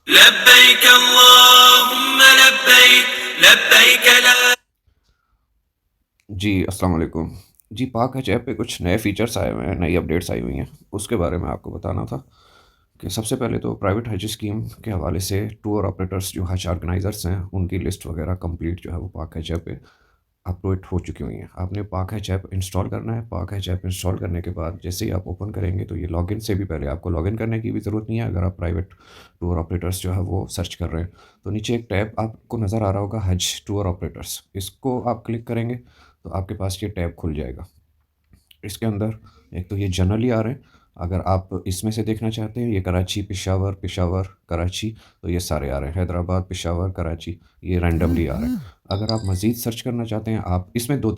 लब्बैक अल्लाहुम्मा लब्बैक लब्बैक ला। जी, अस्सलाम वालेकुम। जी, पाक हज ऐप पे कुछ नए फ़ीचर्स आए हुए हैं, नई अपडेट्स आई हुई हैं। उसके बारे में आपको बताना था कि सबसे पहले तो प्राइवेट हज स्कीम के हवाले से टूर ऑपरेटर्स जो हज ऑर्गेनाइज़र्स हैं, उनकी लिस्ट वगैरह कंप्लीट जो है वो पाक हज ऐप पे अपलोड हो चुकी हुई हैं। आपने पाक हज ऐप इंस्टॉल करना है। पाक हज ऐप इंस्टॉल करने के बाद जैसे ही आप ओपन करेंगे तो ये लॉगिन से भी पहले आपको लॉगिन करने की भी ज़रूरत नहीं है अगर आप प्राइवेट टूर ऑपरेटर्स जो है वो सर्च कर रहे हैं। तो नीचे एक टैब आपको नज़र आ रहा होगा हज टूर ऑपरेटर्स, इसको आप क्लिक करेंगे तो आपके पास ये टैब खुल जाएगा। इसके अंदर एक तो ये जनरली आ रहे हैं। अगर आप इसमें से देखना चाहते हैं, ये कराची, पेशावर, पेशावर, कराची, तो ये सारे आ रहे हैं। हैदराबाद, पेशावर, कराची, ये रैंडमली आ रहे हैं। अगर आप मज़ीद सर्च करना चाहते हैं, आप इसमें 2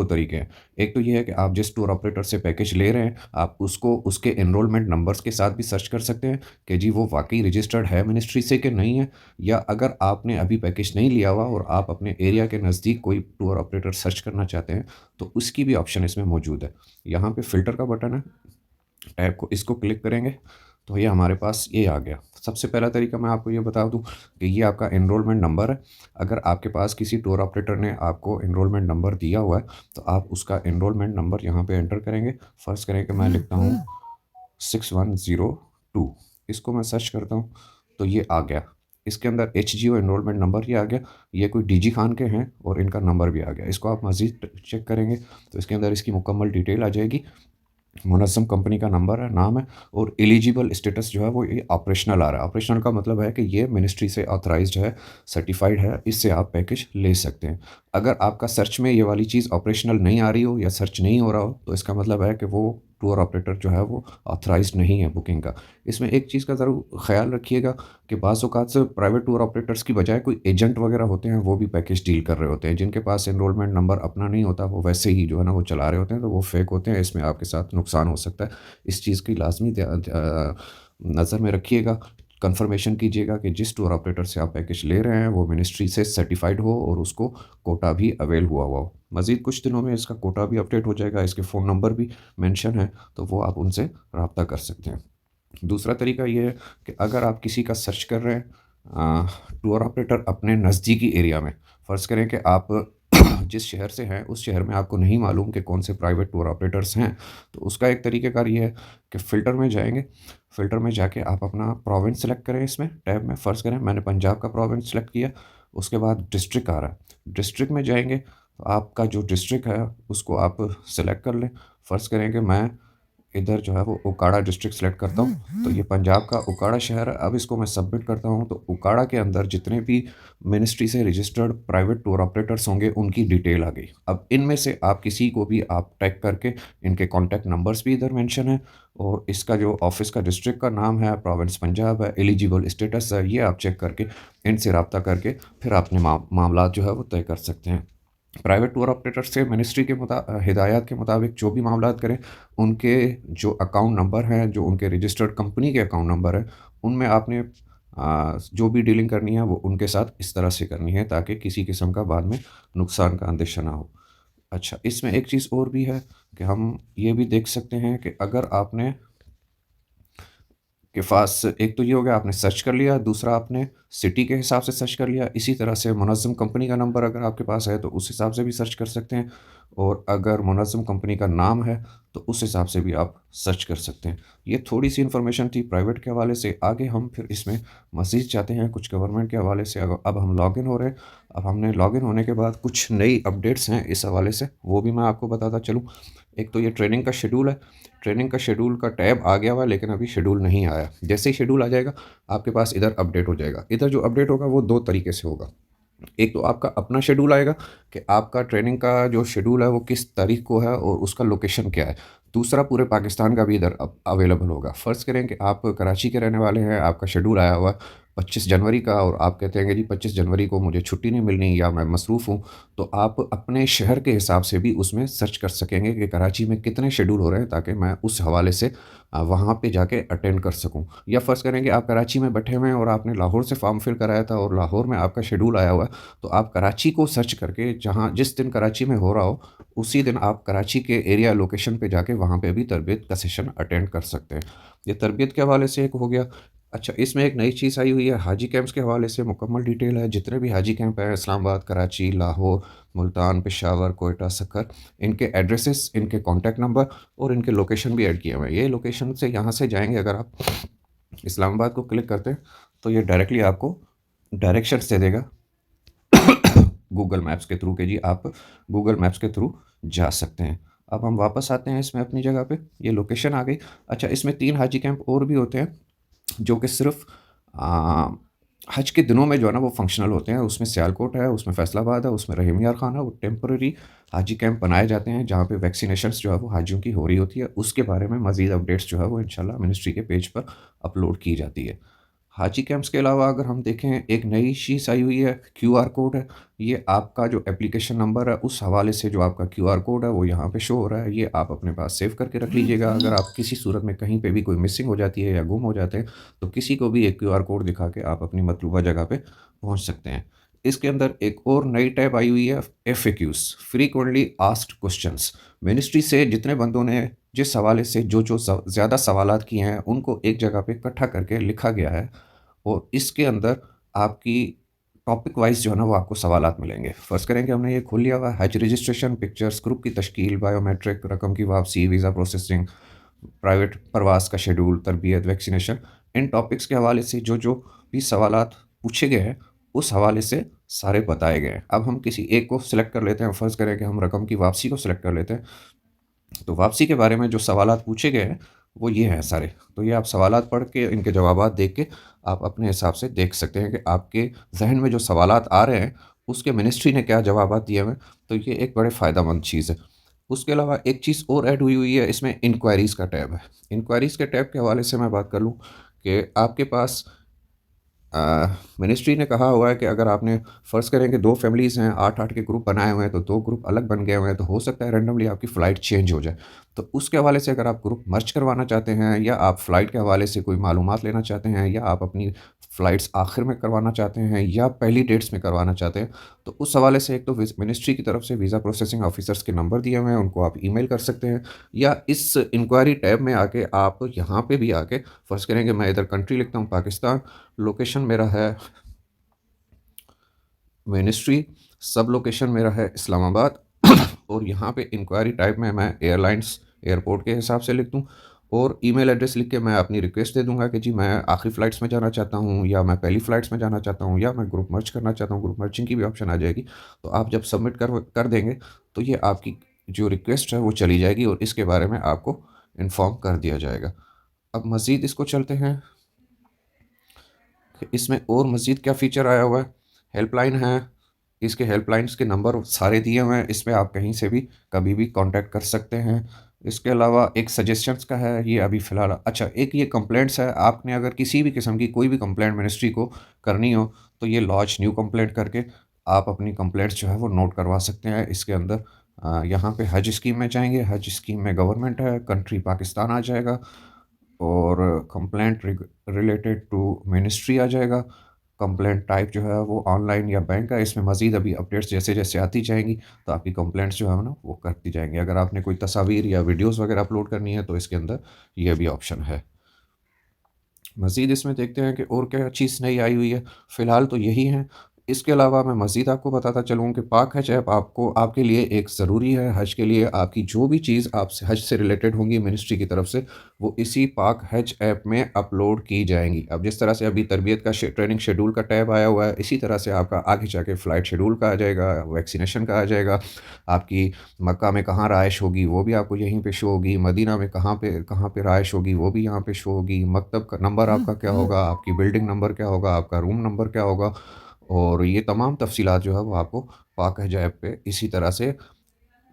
तरीके हैं। एक तो ये है कि आप जिस टूर ऑपरेटर से पैकेज ले रहे हैं, आप उसको उसके एनरोलमेंट नंबर्स के साथ भी सर्च कर सकते हैं कि जी वो वाक़ई रजिस्टर्ड है मिनिस्ट्री से कि नहीं है। या अगर आपने अभी पैकेज नहीं लिया हुआ और आप अपने एरिया के नज़दीक कोई टूर ऑपरेटर सर्च करना चाहते हैं, तो उसकी भी ऑप्शन इसमें मौजूद है। यहाँ पे फ़िल्टर का बटन है, टैब को इसको क्लिक करेंगे तो ये हमारे पास ये आ गया। सबसे पहला तरीका मैं आपको ये बता दूं कि ये आपका एनरोलमेंट नंबर है। अगर आपके पास किसी टूर ऑपरेटर ने आपको एनरोलमेंट नंबर दिया हुआ है तो आप उसका एनरोलमेंट नंबर यहाँ पे एंटर करेंगे। फ़र्ज़ करें कि मैं लिखता हूँ 6102, इसको मैं सर्च करता हूँ तो ये आ गया। इसके अंदर एच जी ओ एनरोलमेंट नंबर ये आ गया। ये कोई डीजी खान के हैं और इनका नंबर भी आ गया। इसको आप मज़ीद चेक करेंगे तो इसके अंदर इसकी मुकम्मल डिटेल आ जाएगी। मुनज़्ज़म कंपनी का नंबर है, नाम है, और एलिजिबल स्टेटस जो है वो ये ऑपरेशनल आ रहा है। ऑपरेशनल का मतलब है कि ये मिनिस्ट्री से ऑथराइज्ड है, सर्टिफाइड है, इससे आप पैकेज ले सकते हैं। अगर आपका सर्च में ये वाली चीज़ ऑपरेशनल नहीं आ रही हो या सर्च नहीं हो रहा हो तो इसका मतलब है कि वो टूर ऑपरेटर जो है वो ऑथराइज्ड नहीं है बुकिंग का। इसमें एक चीज़ का ज़रूर ख़्याल रखिएगा कि बाज़ औक़ात से प्राइवेट टूर ऑपरेटर्स की बजाय कोई एजेंट वगैरह होते हैं, वो भी पैकेज डील कर रहे होते हैं। जिनके पास एनरोलमेंट नंबर अपना नहीं होता, वो वैसे ही जो है ना वो चला रहे होते हैं, तो वो फ़ेक होते हैं। इसमें आपके साथ नुकसान हो सकता है। इस चीज़ की लाज़मी नज़र में रखिएगा। कन्फर्मेशन कीजिएगा कि जिस टूर ऑपरेटर से आप पैकेज ले रहे हैं वो मिनिस्ट्री से सर्टिफाइड हो और उसको कोटा भी अवेल हुआ हुआ हो। मज़ीद कुछ दिनों में इसका कोटा भी अपडेट हो जाएगा, इसके फ़ोन नंबर भी मेंशन है, तो वो आप उनसे रब्ता कर सकते हैं। दूसरा तरीका ये है कि अगर आप किसी का सर्च कर रहे हैं टूर ऑपरेटर अपने नज़दीकी एरिया में, फ़र्ज़ करें कि आप जिस शहर से हैं उस शहर में आपको नहीं मालूम कि कौन से प्राइवेट टूर ऑपरेटर्स हैं, तो उसका एक तरीक़ाकार ये है कि फ़िल्टर में जाएंगे। फ़िल्टर में जाके आप अपना प्रोविंस सेलेक्ट करें। इसमें टैब में फ़र्ज़ करें मैंने पंजाब का प्रोविंस सेलेक्ट किया। उसके बाद डिस्ट्रिक्ट आ रहा है, डिस्ट्रिक्ट में जाएंगे तो आपका जो डिस्ट्रिक्ट है उसको आप सेलेक्ट कर लें। फ़र्ज़ करें कि मैं इधर जो है वो उकाड़ा डिस्ट्रिक्ट सेलेक्ट करता हूँ, तो ये पंजाब का उकाड़ा शहर है। अब इसको मैं सबमिट करता हूँ तो उकाड़ा के अंदर जितने भी मिनिस्ट्री से रजिस्टर्ड प्राइवेट टूर ऑपरेटर्स होंगे उनकी डिटेल आ गई। अब इनमें से आप किसी को भी आप टैग करके, इनके कॉन्टैक्ट नंबर्स भी इधर मेंशन है और इसका जो ऑफिस का डिस्ट्रिक्ट का नाम है, प्रोविंस पंजाब है, एलिजिबल स्टेटस है, ये आप चेक करके इनसे रब्ता करके फिर अपने मामला जो है वो तय कर सकते हैं। प्राइवेट टूर ऑपरेटर से मिनिस्ट्री के हिदायत के मुताबिक जो भी मामला करें, उनके जो अकाउंट नंबर हैं, जो उनके रजिस्टर्ड कंपनी के अकाउंट नंबर हैं, उनमें आपने जो भी डीलिंग करनी है वो उनके साथ इस तरह से करनी है ताकि किसी किस्म का बाद में नुकसान का अंदेशा ना हो। अच्छा, इसमें एक चीज़ और भी है कि हम ये भी देख सकते हैं कि अगर आपने के पास, एक तो ये हो गया आपने सर्च कर लिया, दूसरा आपने सिटी के हिसाब से सर्च कर लिया। इसी तरह से मुनज़्ज़म कंपनी का नंबर अगर आपके पास है तो उस हिसाब से भी सर्च कर सकते हैं और अगर मुनज़्ज़म कंपनी का नाम है तो उस हिसाब से भी आप सर्च कर सकते हैं। ये थोड़ी-सी इन्फॉर्मेशन थी प्राइवेट के हवाले से। आगे हम फिर इसमें मज़ीद जाते हैं कुछ गवर्नमेंट के हवाले से। अब हम लॉगिन हो रहे हैं। अब हमने लॉगिन होने के बाद कुछ नई अपडेट्स हैं इस हवाले से, वो भी मैं आपको बताता चलूँ। एक तो ये ट्रेनिंग का शेड्यूल है। ट्रेनिंग का शेड्यूल का टैब आ गया हुआ है लेकिन अभी शेड्यूल नहीं आया। जैसे ही शेड्यूल आ जाएगा आपके पास इधर अपडेट हो जाएगा। इधर जो अपडेट होगा वो 2 तरीके से होगा। एक तो आपका अपना शेड्यूल आएगा कि आपका ट्रेनिंग का जो शेड्यूल है वो किस तारीख को है और उसका लोकेशन क्या है। दूसरा पूरे पाकिस्तान का भी इधर अवेलेबल होगा। फ़र्ज़ करें कि आप कराची के रहने वाले हैं, आपका शेड्यूल आया हुआ है 25 जनवरी का और आप कहते हैं कि जी 25 जनवरी को मुझे छुट्टी नहीं मिलनी या मैं मसरूफ़ हूँ, तो आप अपने शहर के हिसाब से भी उसमें सर्च कर सकेंगे कि कराची में कितने शेड्यूल हो रहे हैं ताकि मैं उस हवाले से वहाँ पे जाके अटेंड कर सकूँ। या फ़र्ज़ करें कि आप कराची में बैठे हुए हैं और आपने लाहौर से फ़ॉर्म फिल कराया था और लाहौर में आपका शेड्यूल आया हुआ है, तो आप कराची को सर्च करके जहाँ जिस दिन कराची में हो रहा हो, उसी दिन आप कराची के एरिया लोकेशन पे जाके वहाँ पे भी तरबियत का सेशन अटेंड कर सकते हैं। ये तरबियत के हवाले से एक हो गया। अच्छा, इसमें एक नई चीज़ आई हुई है हाजी कैंप्स के हवाले से मुकम्मल डिटेल है। जितने भी हाजी कैंप हैं इस्लामाबाद, कराची, लाहौर, मुल्तान, पेशावर, कोयटा, सक्कर, इनके एड्रेसेस, इनके कॉन्टैक्ट नंबर और इनके लोकेशन भी ऐड किए हुए हैं। ये लोकेशन से यहाँ से जाएंगे, अगर आप इस्लामाबाद को क्लिक करते हैं तो ये डायरेक्टली आपको डायरेक्शंस दे देगा गूगल मैप्स के थ्रू, के जी आप गूगल मैप्स के थ्रू जा सकते हैं। अब हम वापस आते हैं इसमें अपनी जगह पे, ये लोकेशन आ गई। अच्छा, इसमें 3 हाजी कैंप और भी होते हैं जो कि सिर्फ हज के दिनों में जो है ना वो फंक्शनल होते हैं। उसमें सियालकोट है, उसमें फैसलाबाद है, उसमें रहीम यार खान है। वो टेम्पररी हाजी कैंप बनाए जाते हैं जहाँ पे वैक्सीनेशंस जो है वो हाजियों की हो रही होती है। उसके बारे में मज़ीद अपडेट्स जो है वो इंशाल्लाह मिनिस्ट्री के पेज पर अपलोड की जाती है। हाजी कैंप्स के अलावा अगर हम देखें, एक नई चीज़ आई हुई है, क्यूआर कोड है। ये आपका जो एप्लीकेशन नंबर है उस हवाले से जो आपका क्यूआर कोड है वो यहाँ पे शो हो रहा है। ये आप अपने पास सेव करके रख लीजिएगा। अगर आप किसी सूरत में कहीं पे भी कोई मिसिंग हो जाती है या गुम हो जाते हैं तो किसी को भी एक क्यूआर कोड दिखा के आप अपनी मतलूबा जगह पे पहुँच सकते हैं। इसके अंदर एक और नई टैब आई हुई है, FAQs, frequently asked questions. Ministry से जितने बंदों ने जिस हवाले से जो जो ज़्यादा सवालात किए हैं उनको एक जगह पे इकट्ठा करके लिखा गया है और इसके अंदर आपकी टॉपिक वाइज जो है ना वो आपको सवालात मिलेंगे। फ़र्ज़ करें कि हमने ये खोल लिया हुआ है, हज रजिस्ट्रेशन, पिक्चर्स, ग्रुप की तश्कील, बायोमेट्रिक, रकम की वापसी, वीज़ा प्रोसेसिंग, प्राइवेट प्रवास का शेड्यूल, तरबियत, वैक्सीनेशन। इन टॉपिक्स के हवाले से जो जो भी सवालात पूछे गए हैं उस हवाले से सारे बताए गए हैं। अब हम किसी एक को सिलेक्ट कर लेते हैं। फ़र्ज़ करें कि हम रकम की वापसी को सिलेक्ट कर लेते हैं। तो वापसी के बारे में जो सवालात पूछे गए हैं वो ये हैं सारे। तो ये आप सवालात पढ़ के इनके जवाबात देख के आप अपने हिसाब से देख सकते हैं कि आपके जहन में जो सवालात आ रहे हैं उसके मिनिस्ट्री ने क्या जवाबात दिए हुए हैं। तो ये एक बड़े फ़ायदेमंद चीज़ है। उसके अलावा एक चीज़ और ऐड हुई हुई है, इसमें इंक्वायरीज़ का टैब है। इंक्वायरीज़ के टैब के हवाले से मैं बात कर लूँ कि आपके पास मिनिस्ट्री ने कहा हुआ है कि अगर आपने फ़र्ज़ करें कि 2 फैमिलीज़ हैं, 8-8 के ग्रुप बनाए हुए हैं, तो 2 ग्रुप अलग बन गए हुए हैं, तो हो सकता है रैंडमली आपकी फ़्लाइट चेंज हो जाए। तो उसके हवाले से अगर आप ग्रुप मर्ज करवाना चाहते हैं या आप फ़्लाइट के हवाले से कोई मालूमात लेना चाहते हैं या आप अपनी फ़्लाइट्स आखिर में करवाना चाहते हैं या पहली डेट्स में करवाना चाहते हैं, तो उस हवाले से एक तो मिनिस्ट्री की तरफ से वीज़ा प्रोसेसिंग ऑफ़िसर्स के नंबर दिए हुए हैं, उनको आप ईमेल कर सकते हैं या इस इंक्वायरी टैब में आके आप यहाँ पे भी आके फ़र्ज़ करें कि मैं इधर कंट्री लिखता हूँ पाकिस्तान, लोकेशन मेरा है मिनिस्ट्री, सब लोकेशन मेरा है इस्लामाबाद और यहाँ पे इंक्वायरी टाइप में मैं एयरलाइंस एयरपोर्ट के हिसाब से लिख दूँ और ईमेल एड्रेस लिख के मैं अपनी रिक्वेस्ट दे दूँगा कि जी मैं आखिरी फ़्लाइट्स में जाना चाहता हूँ या मैं पहली फ़्लाइट्स में जाना चाहता हूँ या मैं ग्रुप मर्ज करना चाहता हूँ। ग्रुप मर्जिंग की भी ऑप्शन आ जाएगी। तो आप जब सबमिट कर देंगे तो ये आपकी जो रिक्वेस्ट है वो चली जाएगी और इसके बारे में आपको इन्फॉर्म कर दिया जाएगा। अब मज़ीद इसको चलते हैं कि इसमें और मज़ीद क्या फ़ीचर आया हुआ है। हेल्पलाइन है, इसके हेल्पलाइंस के नंबर सारे दिए हुए हैं, इसमें आप कहीं से भी कभी भी कांटेक्ट कर सकते हैं। इसके अलावा एक सजेशंस का है, ये अभी फ़िलहाल अच्छा एक ये कंप्लेंट्स है। आपने अगर किसी भी किस्म की कोई भी कंप्लेंट मिनिस्ट्री को करनी हो तो ये लॉन्च न्यू कंप्लेंट करके आप अपनी कंप्लेंट्स जो है वो नोट करवा सकते हैं। इसके अंदर यहाँ पे हज स्कीम में जाएंगे, हज स्कीम में गवर्नमेंट है, कंट्री पाकिस्तान आ जाएगा और कंप्लेंट रिलेटेड टू मिनिस्ट्री आ जाएगा। कंप्लेंट टाइप जो है वो ऑनलाइन या बैंक है। इसमें मज़ीद अभी अपडेट्स जैसे जैसे आती जाएंगी तो आपकी कंप्लेंट्स जो है ना वो करती जाएंगी। अगर आपने कोई तस्वीर या वीडियोस वगैरह अपलोड करनी है तो इसके अंदर ये भी ऑप्शन है। मज़ीद इसमें देखते हैं कि और क्या चीज़ नई आई हुई है। फ़िलहाल तो यही है। इसके अलावा मैं मज़ीद आपको बताता चलूँ कि पाक हज ऐप आपको आपके लिए एक ज़रूरी है। हज के लिए आपकी जो भी चीज़ आपसे हज से रिलेटेड होंगी मिनिस्ट्री की तरफ से वो इसी पाक हज ऐप में अपलोड की जाएंगी। अब जिस तरह से अभी तरबियत का ट्रेनिंग शेड्यूल का टैब आया हुआ है, इसी तरह से आपका आगे जाके फ़्लाइट शेड्यूल का आ जाएगा, वैक्सीनेशन का आ जाएगा, आपकी मक्का में कहाँ रहाइश होगी वो भी आपको यहीं पे शो होगी, मदीना में कहाँ पे रहाइश होगी वो भी यहाँ पे शो होगी, मकतब का नंबर आपका क्या होगा, आपकी बिल्डिंग नंबर क्या होगा, आपका रूम नंबर क्या होगा और ये तमाम तफ़सीलात जो है वो आपको पाक हज ऐप पे इसी तरह से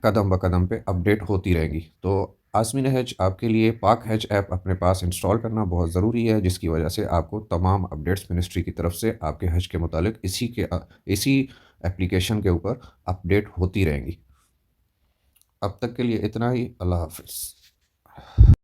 कदम ब कदम पे अपडेट होती रहेंगी। तो आज़मीन हज आपके लिए पाक हज ऐप अपने पास इंस्टॉल करना बहुत ज़रूरी है, जिसकी वजह से आपको तमाम अपडेट्स मिनिस्ट्री की तरफ से आपके हज के मुतालिक इसी एप्लीकेशन के ऊपर अपडेट होती रहेंगी। अब तक के लिए इतना ही। अल्लाह हाफ़िज़।